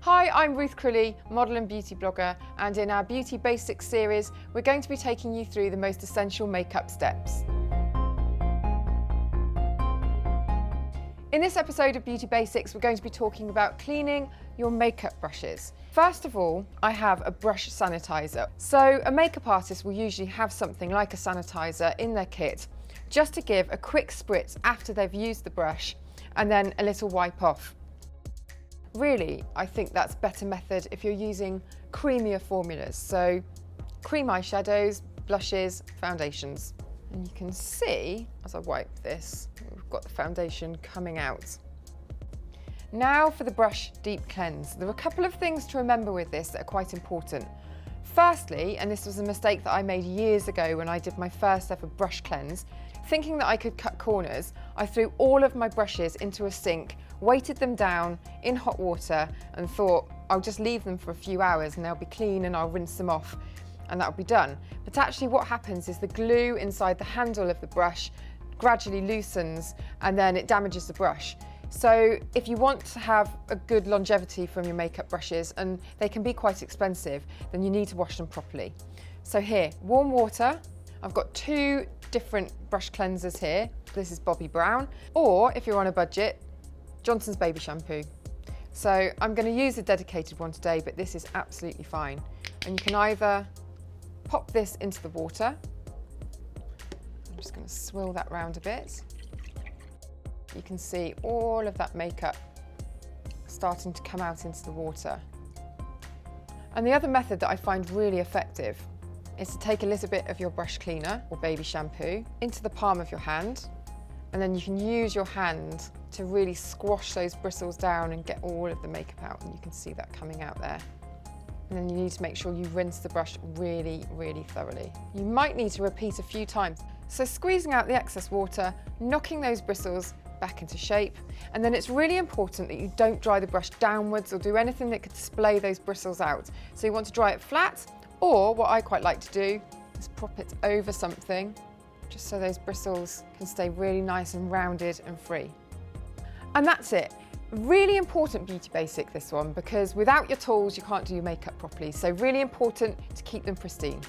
Hi, I'm Ruth Crilly, model and beauty blogger, and in our Beauty Basics series, we're going to be taking you through the most essential makeup steps. In this episode of Beauty Basics, we're going to be talking about cleaning your makeup brushes. First of all, I have a brush sanitizer. So a makeup artist will usually have something like a sanitizer in their kit, just to give a quick spritz after they've used the brush, and then a little wipe off. Really, I think that's a better method if you're using creamier formulas. So cream eyeshadows, blushes, foundations. And you can see, as I wipe this, we've got the foundation coming out. Now for the brush deep cleanse. There are a couple of things to remember with this that are quite important. Firstly, and this was a mistake that I made years ago when I did my first ever brush cleanse, thinking that I could cut corners, I threw all of my brushes into a sink, weighted them down in hot water and thought I'll just leave them for a few hours and they'll be clean and I'll rinse them off and that'll be done. But actually what happens is the glue inside the handle of the brush gradually loosens and then it damages the brush. So if you want to have a good longevity from your makeup brushes, and they can be quite expensive, then you need to wash them properly. So here, warm water. I've got two different brush cleansers here. This is Bobbi Brown, or if you're on a budget, Johnson's baby shampoo. So I'm going to use a dedicated one today, but this is absolutely fine. And you can either pop this into the water. I'm just going to swirl that round a bit. You can see all of that makeup starting to come out into the water. And the other method that I find really effective is to take a little bit of your brush cleaner or baby shampoo into the palm of your hand, and then you can use your hand to really squash those bristles down and get all of the makeup out, and you can see that coming out there. And then you need to make sure you rinse the brush really, really thoroughly. You might need to repeat a few times. So squeezing out the excess water, knocking those bristles back into shape, and then it's really important that you don't dry the brush downwards or do anything that could splay those bristles out. So you want to dry it flat, or what I quite like to do is prop it over something, just so those bristles can stay really nice and rounded and free. And that's it. Really important beauty basic, this one, because without your tools you can't do your makeup properly, so really important to keep them pristine.